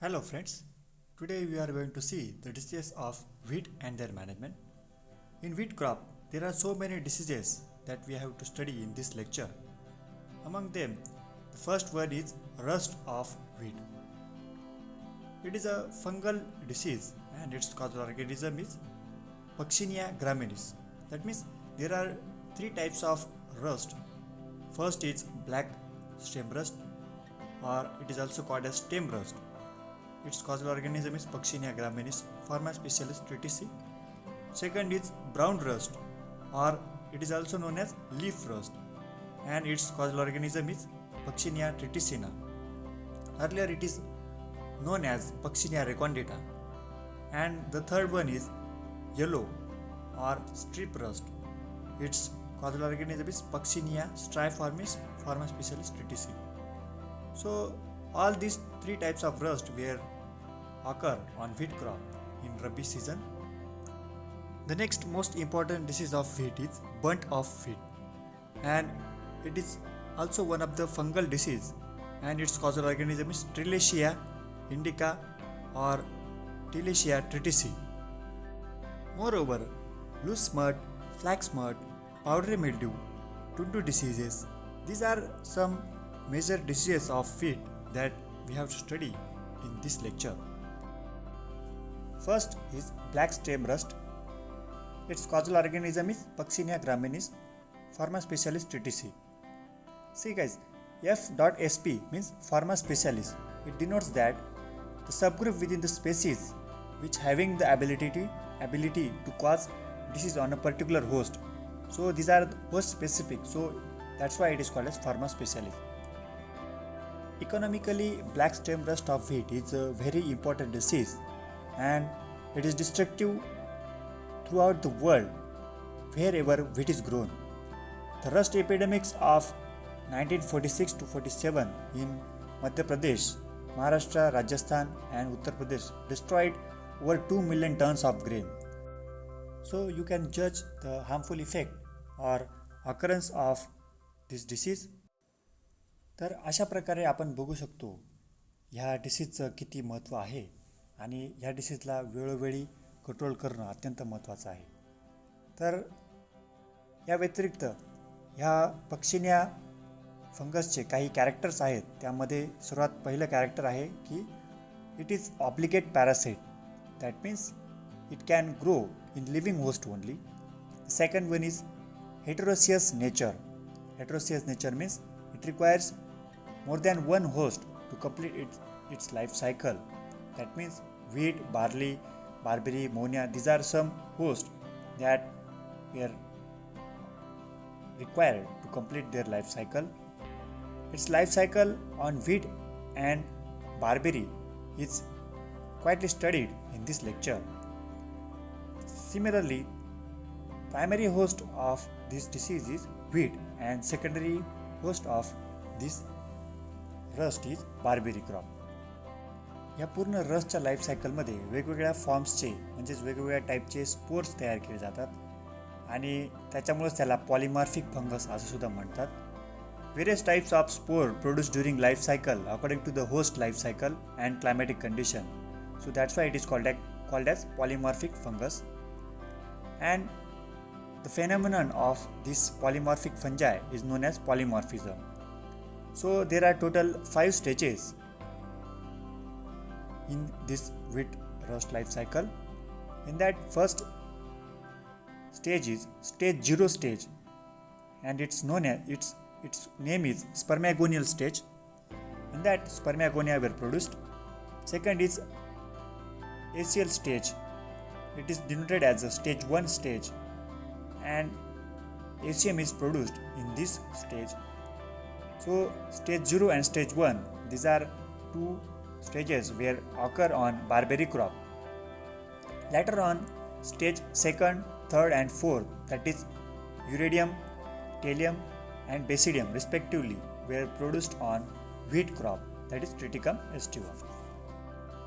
Hello friends, today we are going to see the diseases of wheat and their management. In wheat crop, there are so many diseases that we have to study in this lecture. Among them, the first one is rust of wheat. It is a fungal disease and its causal organism is Puccinia graminis. That means there are three types of rust. First is black stem rust, or it is also called as stem rust. Its causal organism is Puccinia graminis, Pharma specialis triticii. Second is brown rust, or it is also known as leaf rust, and its causal organism is Puccinia triticina. Earlier it is known as Puccinia recondita. And the third one is yellow or strip rust. Its causal organism is Puccinia striformis, Pharma specialis triticii. So all these three types of rust occur on wheat crop in Rabi season. The next most important disease of wheat is burnt of wheat, and it is also one of the fungal disease, and its causal organism is Trilachia indica or Trilachia triticii. Moreover, loose smut, flax smut, powdery mildew, tundu diseases, these are some major diseases of wheat that we have to study in this lecture. First is black stem rust. Its causal organism is Puccinia graminis, Pharma specialis triticii. See guys, F.sp means Pharma specialis. It denotes that the subgroup within the species which having the ability to cause disease on a particular host. So these are host specific. So that's why it is called as Pharma specialis. Economically, black stem rust of wheat is a very important disease, and it is destructive throughout the world wherever wheat is grown. The rust epidemics of 1946 to 47 in Madhya Pradesh, Maharashtra, Rajasthan and Uttar Pradesh destroyed over 2 million tons of grain. So you can judge the harmful effect or occurrence of this disease. तर अशा प्रकारे आपण बघू शकतो ह्या डिसीजचं किती महत्त्व आहे आणि ह्या डिसीजला वेळोवेळी कंट्रोल करणं अत्यंत महत्त्वाचं आहे. तर या व्यतिरिक्त ह्या पक्षिण्या फंगसचे काही कॅरेक्टर्स आहेत. त्यामध्ये सर्वात पहिलं कॅरेक्टर आहे की it is obligate parasite. That means it can grow in living host only. Second one is heteroecious nature. Heteroecious nature means it requires more than one host to complete its life cycle. That means wheat, barley, barberry, ammonia, these are some hosts that were required to complete their life cycle. Its life cycle on wheat and barberry is quite studied in this lecture. Similarly, primary host of this disease is wheat and secondary host of this rust is barberry crop. या पूर्ण रस्टच्या life सायकलमध्ये वेगवेगळ्या फॉर्म्सचे म्हणजेच वेगवेगळ्या टाईपचे spores तयार केले जातात आणि त्याच्यामुळेच त्याला पॉलिमॉर्फिक फंगस असं सुद्धा म्हणतात. Various types of spore produce during life cycle according to the host life cycle and climatic condition. So that's why it is called as polymorphic fungus. And the phenomenon of this polymorphic fungi is known as polymorphism. So there are total 5 stages in this wheat rust life cycle. In that first stage is stage 0 stage, and it's known as its name is spermagonial stage. In that spermagonia were produced. Second is acial stage. It is denoted as a stage 1 stage, and ACM is produced in this stage. So stage 0 and stage 1, these are two stages where occur on barberry crop. Later on, stage 2nd, 3rd and 4th, that is uridium, thallium and basidium respectively, were produced on wheat crop, that is Triticum aestivum.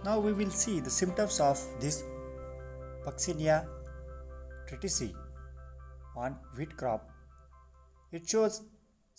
Now we will see the symptoms of this Puccinia triticii on wheat crop. It shows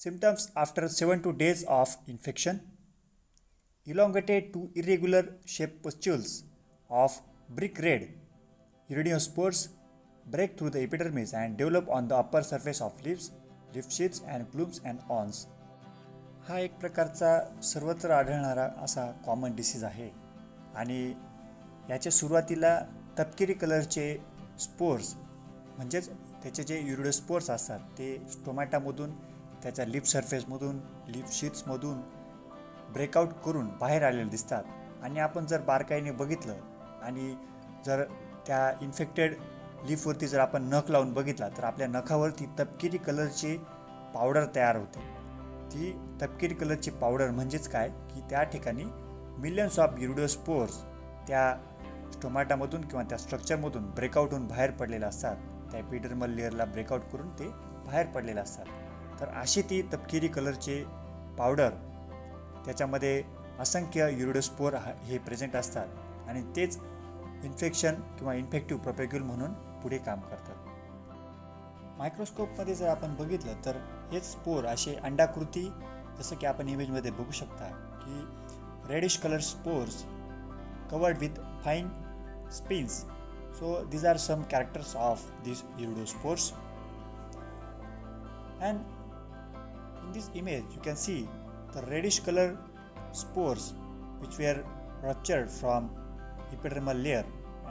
symptoms after 7 to 8 days of infection. elongated to irregular shaped pustules of brick red iridospores break through the epidermis and develop on the upper surface of leaves, leaf sheaths and plumes and awns. हा एक प्रकारचा सर्वत्र आढळणारा असा common disease आहे आणि याच्या सुरुवातीला तपकिरी कलरचे स्पोर्स म्हणजेच त्याचे जे युरिडोस्पोर्स असतात ते स्टोमॅटामधून त्याच्या लिप सरफेसमधून लिप शीट्समधून ब्रेकआउट करून बाहेर आलेले दिसतात आणि आपण जर बारकाईने बघितलं आणि जर त्या इन्फेक्टेड लीफवरती जर आपण नख लावून बघितला तर आपल्या नखावरती तपकिरी कलरची पावडर तयार होते. ती तपकिरी कलरची पावडर म्हणजेच काय की त्या ठिकाणी मिलियन्स ऑफ युरिडोस्पोर्स त्या स्टोमॅटामधून किंवा त्या स्ट्रक्चरमधून ब्रेकआउट होऊन बाहेर पडलेले असतात. त्या एपिडर्मल लेअरला ब्रेकआउट करून ते बाहेर पडलेले असतात. तर अशी ती तपकिरी कलरचे पावडर त्याच्यामध्ये असंख्य युरिडोस्पोर हे प्रेझेंट असतात आणि तेच इन्फेक्शन किंवा इन्फेक्टिव्ह प्रोपेग्युल म्हणून पुढे काम करतात. मायक्रोस्कोपमध्ये जर आपण बघितलं तर हेच स्पोर असे अंडाकृती जसं की आपण इमेजमध्ये बघू शकता की reddish colour spores covered with fine spines. So these are some characters of these iridospores, and in this image you can see the reddish color spores which were ruptured from epidermal layer,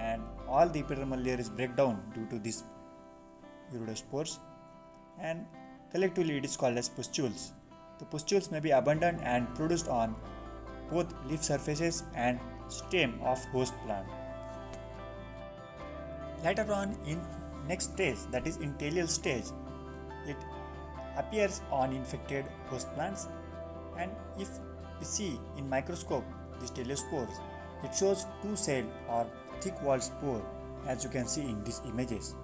and all the epidermal layer is break down due to these iridospores, and collectively it is called as pustules. The pustules may be abundant and produced on both leaf surfaces and stem of host plant. Later on in next stage, that is in teleal stage, it appears on infected host plants, and if we see in microscope these teleospores, it shows two-celled or thick-walled spore as you can see in these images.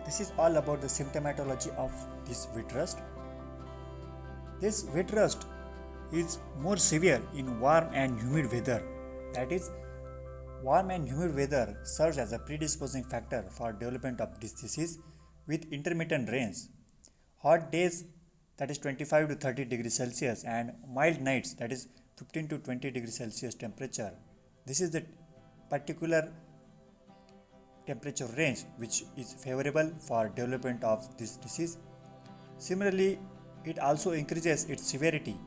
This is all about the symptomatology of this wheat rust. This wheat rust is more severe in warm and humid weather. That is, warm and humid weather serves as a predisposing factor for development of this disease with intermittent rains, hot days that is 25 to 30 degrees Celsius and mild nights that is 15 to 20 degrees Celsius temperature. This is the particular temperature range which is favorable for development of this disease. Similarly, it also increases its severity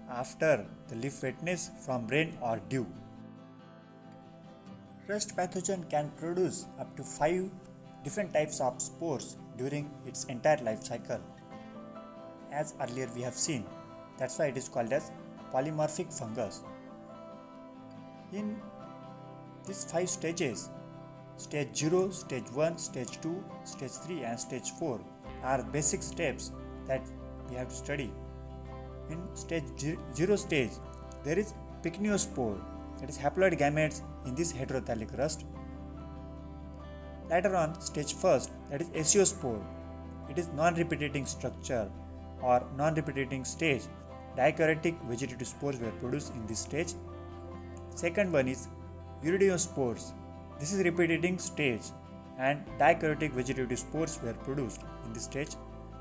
after the leaf wetness from rain or dew. Rust pathogen can produce up to 5 different types of spores during its entire life cycle. As earlier we have seen, that's why it is called as polymorphic fungus. In these 5 stages, stage 0, stage 1, stage 2, stage 3 and stage 4 are basic steps that we have to study. In stage 0 stage, there is pycnospore, that is haploid gametes in this heterothallic rust. Later on, stage 1st, that is asiospore. It is non-replicating structure or non-replicating stage. Dichoretic vegetative spores were produced in this stage. Second one is iridospores. This is replicating stage and dichoretic vegetative spores were produced in this stage.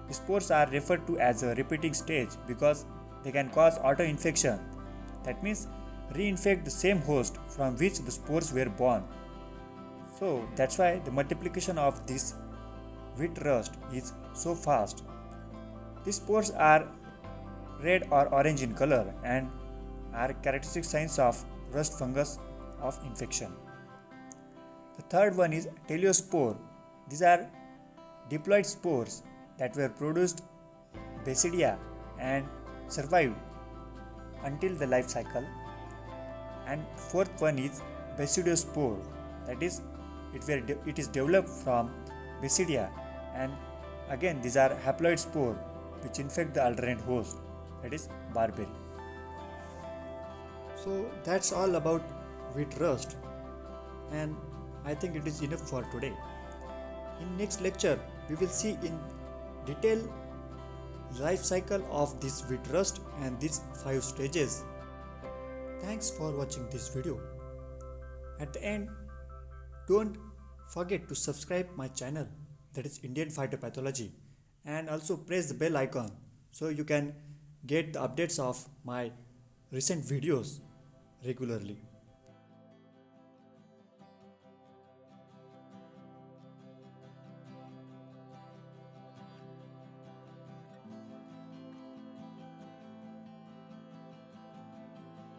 The spores are referred to as a repeating stage because they can cause auto-infection. That means reinfect the same host from which the spores were born. So that's why the multiplication of this wheat rust is so fast. These spores are red or orange in color and are characteristic signs of rust fungus of infection. The third one is teleospore. These are diploid spores that were produced basidia and survived until the life cycle. And fourth one is basidospore, that is it is developed from basidia, and again these are haploid spore which infect the alternate host, that is barberry. So that's all about wheat rust, and I think it is enough for today. In next lecture we will see in detail life cycle of this wheat rust and these 5 stages. Thanks for watching this video. At the end, don't forget to subscribe my channel, that is Indian Phytopathology, and also press the bell icon so you can get the updates of my recent videos regularly.